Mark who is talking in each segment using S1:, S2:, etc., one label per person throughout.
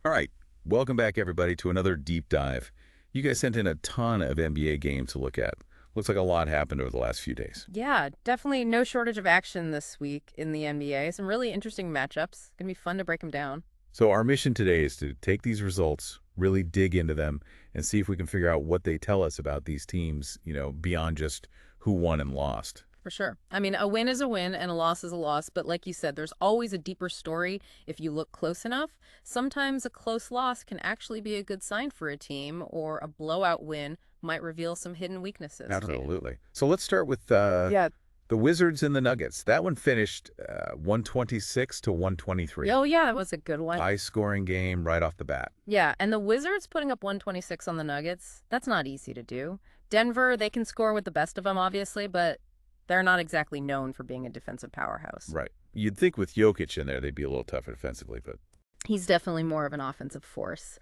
S1: All right, welcome back everybody to another deep dive. You guys sent in a ton of NBA games to look at. Looks like a lot happened over the last few days.
S2: Yeah, definitely no shortage of action this week in the NBA. Some really interesting matchups. Gonna be fun to break them down.
S1: So our mission today is to take these results, really dig into them, and see if we can figure out what they tell us about these teams, beyond just who won and lost.
S2: For sure. I mean, a win is a win and a loss is a loss, but like you said, there's always a deeper story if you look close enough. Sometimes a close loss can actually be a good sign for a team, or a blowout win might reveal some hidden weaknesses too.
S1: Absolutely. So let's start with
S2: Yeah.
S1: the Wizards and the Nuggets. That one finished 126 to 123.
S2: Oh, yeah, that was a good one.
S1: High scoring game right off the bat.
S2: Yeah, and the Wizards putting up 126 on the Nuggets, that's not easy to do. Denver, they can score with the best of them, obviously, but they're not exactly known for being a defensive powerhouse.
S1: Right. You'd think with Jokic in there, they'd be a little tougher defensively, but
S2: He's definitely more of an offensive force.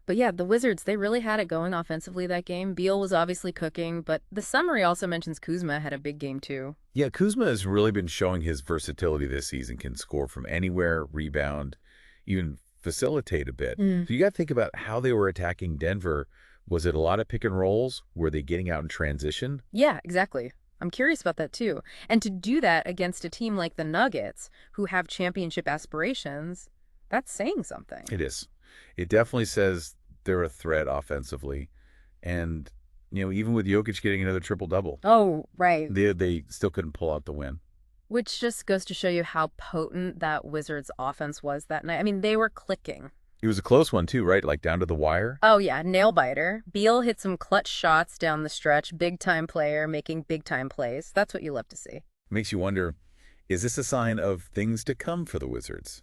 S2: But yeah, the Wizards, they really had it going offensively that game. Beal was obviously cooking, but the summary also mentions Kuzma had a big game too.
S1: yeah, Kuzma has really been showing his versatility this season. Can score from anywhere, rebound, even facilitate a bit.
S2: Mm.
S1: So you got to think about how they were attacking Denver. Was it a lot of pick and rolls? Were they getting out in transition?
S2: Yeah, exactly. I'm curious about that too. And to do that against a team like the Nuggets, who have championship aspirations, that's saying something.
S1: It is. It definitely says they're a threat offensively. And, even with Jokic getting another triple-double,
S2: Oh, right.
S1: they still couldn't pull out the win.
S2: Which just goes to show you how potent that Wizards offense was that night. I mean, they were clicking.
S1: It was a close one, too, right? Like down to the wire.
S2: Oh, yeah, nail biter. Beal hit some clutch shots down the stretch. Big time player making big time plays. That's what you love to see.
S1: Makes you wonder, is this a sign of things to come for the Wizards?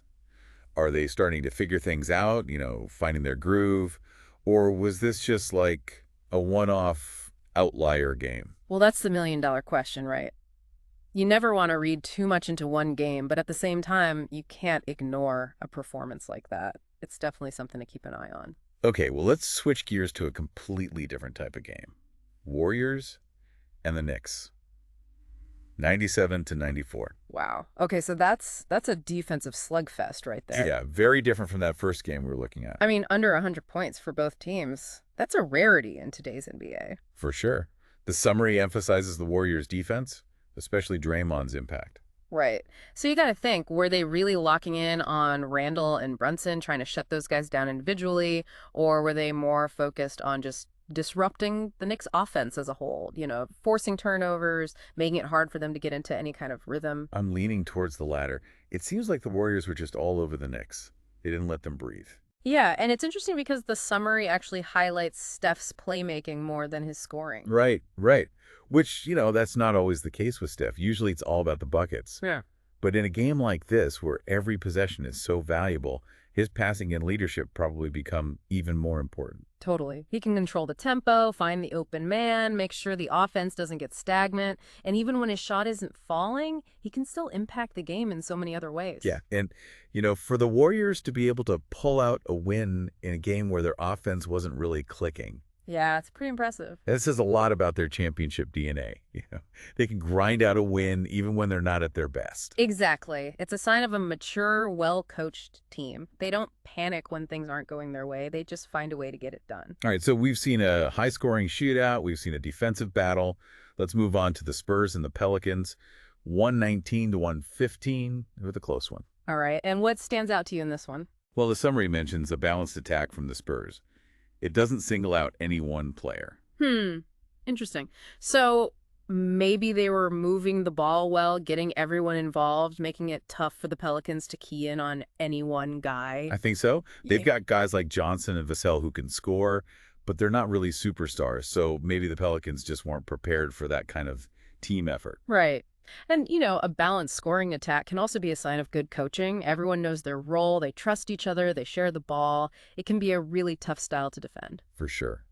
S1: Are they starting to figure things out, finding their groove? Or was this just like a one-off outlier game?
S2: Well, that's the $1 million question, right? You never want to read too much into one game, but at the same time, you can't ignore a performance like that. It's definitely something to keep an eye on.
S1: Okay, well, let's switch gears to a completely different type of game. Warriors and the Knicks. 97 to 94.
S2: Wow. Okay, so that's a defensive slugfest right there.
S1: Yeah, very different from that first game we were looking at.
S2: I mean, under 100 points for both teams. That's a rarity in today's NBA.
S1: For sure. The summary emphasizes the Warriors' defense, especially Draymond's impact.
S2: Right. So you got to think, were they really locking in on Randall and Brunson, trying to shut those guys down individually, or were they more focused on just disrupting the Knicks offense as a whole, forcing turnovers, making it hard for them to get into any kind of rhythm?
S1: I'm leaning towards the latter. It seems like the Warriors were just all over the Knicks. They didn't let them breathe.
S2: Yeah, and it's interesting because the summary actually highlights Steph's playmaking more than his scoring.
S1: Right, right. Which, that's not always the case with Steph. Usually it's all about the buckets.
S2: Yeah.
S1: But in a game like this, where every possession is so valuable, his passing and leadership probably become even more important.
S2: Totally. He can control the tempo, find the open man, make sure the offense doesn't get stagnant, and even when his shot isn't falling, he can still impact the game in so many other ways.
S1: Yeah, and, for the Warriors to be able to pull out a win in a game where their offense wasn't really clicking,
S2: Yeah, it's pretty impressive.
S1: that says a lot about their championship DNA. They can grind out a win even when they're not at their best.
S2: Exactly. It's a sign of a mature, well-coached team. They don't panic when things aren't going their way. They just find a way to get it done.
S1: All right, so we've seen a high-scoring shootout. We've seen a defensive battle. Let's move on to the Spurs and the Pelicans. 119 to 115 with a close one.
S2: All right. And what stands out to you in this one?
S1: Well, the summary mentions a balanced attack from the Spurs. It doesn't single out any one player.
S2: Interesting. So maybe they were moving the ball well, getting everyone involved, making it tough for the Pelicans to key in on any one guy.
S1: I think so.
S2: Yeah.
S1: They've got guys like Johnson and Vassell who can score, but they're not really superstars. So maybe the Pelicans just weren't prepared for that kind of team effort.
S2: Right. And, a balanced scoring attack can also be a sign of good coaching. Everyone knows their role, they trust each other, they share the ball. It can be a really tough style to defend.
S1: For sure.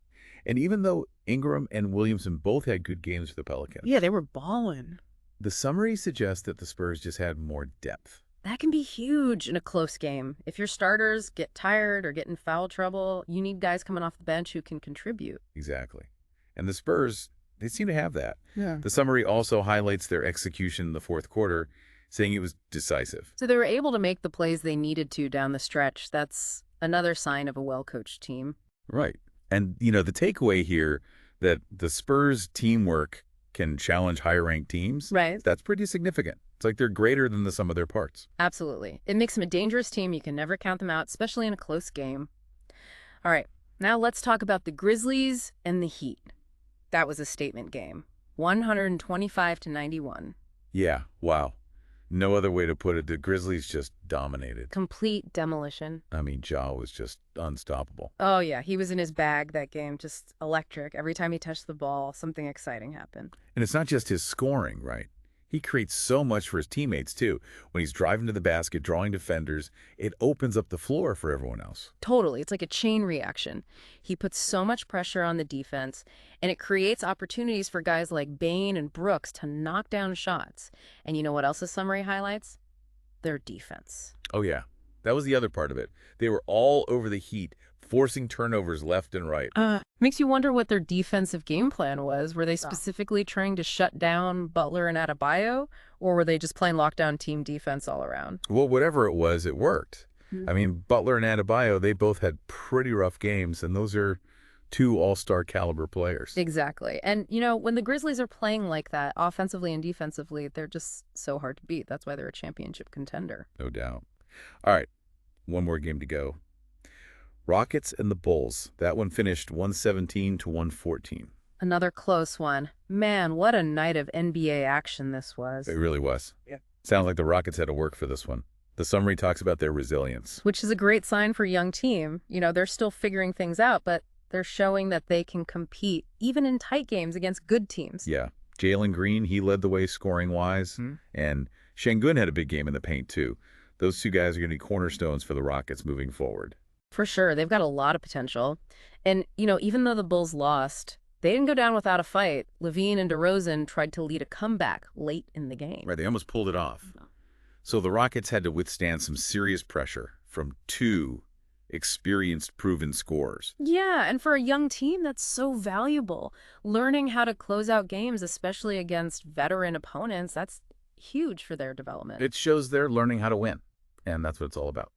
S1: And even though Ingram and Williamson both had good games for the Pelicans,
S2: Yeah, they were balling.
S1: the summary suggests that the Spurs just had more depth.
S2: That can be huge in a close game. If your starters get tired or get in foul trouble, you need guys coming off the bench who can contribute.
S1: Exactly. And the Spurs, they seem to have that.
S2: Yeah.
S1: The summary also highlights their execution in the fourth quarter, saying it was decisive.
S2: So they were able to make the plays they needed to down the stretch. That's Another sign of a well-coached team.
S1: Right. And, the takeaway here that the Spurs teamwork can challenge higher-ranked teams,
S2: Right.
S1: that's pretty significant. It's like they're greater than the sum of their parts.
S2: Absolutely. It makes them a dangerous team. You can never count them out, especially in a close game. All right, now let's talk about the Grizzlies and the Heat. That was a statement game. 125-91.
S1: Yeah, wow. No other way to put it. The Grizzlies just dominated.
S2: Complete demolition.
S1: I mean, Ja was just unstoppable.
S2: Oh, yeah, he was in his bag that game, just electric. Every time he touched the ball, something exciting happened.
S1: And it's not just his scoring, right? He creates so much for his teammates, too. When he's driving to the basket, drawing defenders, it opens up the floor for everyone else.
S2: Totally. It's like a chain reaction. He puts so much pressure on the defense, and it creates opportunities for guys like Bane and Brooks to knock down shots. And you know what else the summary highlights? Their defense.
S1: Oh, yeah. That was the other part of it. They were all over the Heat, forcing turnovers left and right.
S2: Makes you wonder what their defensive game plan was. Were they specifically trying to shut down Butler and Adebayo, or were they just playing lockdown team defense all around?
S1: Well, whatever it was, it worked. I mean, Butler and Adebayo, they both had pretty rough games, and those are two all-star caliber players.
S2: Exactly. And, when the Grizzlies are playing like that, offensively and defensively, they're just so hard to beat. That's why they're a championship contender.
S1: No doubt. All right, one more game to go. Rockets and the Bulls. That one finished 117-114.
S2: Another close one. Man, what a night of NBA action this was.
S1: It really was.
S2: Yeah.
S1: Sounds like the Rockets had to work for this one. The summary talks about their resilience.
S2: Which is a great sign for a young team. They're still figuring things out, but they're showing that they can compete even in tight games against good teams.
S1: Yeah. Jalen Green, he led the way scoring-wise. And Şengün had a big game in the paint, too. Those two guys are going to be cornerstones for the Rockets moving forward.
S2: For sure. They've got a lot of potential. And, even though the Bulls lost, they didn't go down without a fight. Levine and DeRozan tried to lead a comeback late in the game.
S1: Right, they almost pulled it off. So the Rockets had to withstand some serious pressure from two experienced, proven scorers.
S2: Yeah, and for a young team, that's so valuable. Learning how to close out games, especially against veteran opponents, that's huge for their development.
S1: It shows they're learning how to win, and that's what it's all about.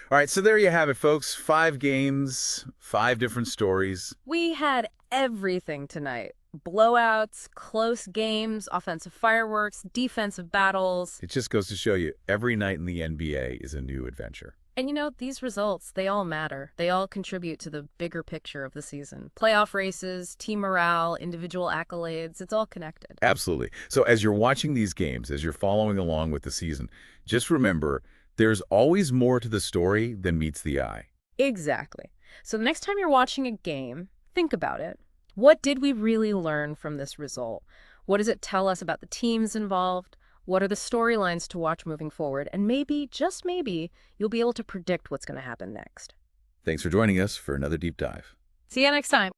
S1: All right, so there you have it, folks. 5 games, 5 different stories.
S2: We had everything tonight. Blowouts, close games, offensive fireworks, defensive battles.
S1: It just goes to show you, every night in the NBA is a new adventure.
S2: And these results, they all matter. They all contribute to the bigger picture of the season. Playoff races, team morale, individual accolades, it's all connected.
S1: Absolutely. So as you're watching these games, as you're following along with the season, just remember, there's always more to the story than meets the eye.
S2: Exactly. So the next time you're watching a game, think about it. What did we really learn from this result? What does it tell us about the teams involved? What are the storylines to watch moving forward? And maybe, just maybe, you'll be able to predict what's going to happen next.
S1: Thanks for joining us for another deep dive.
S2: See you next time.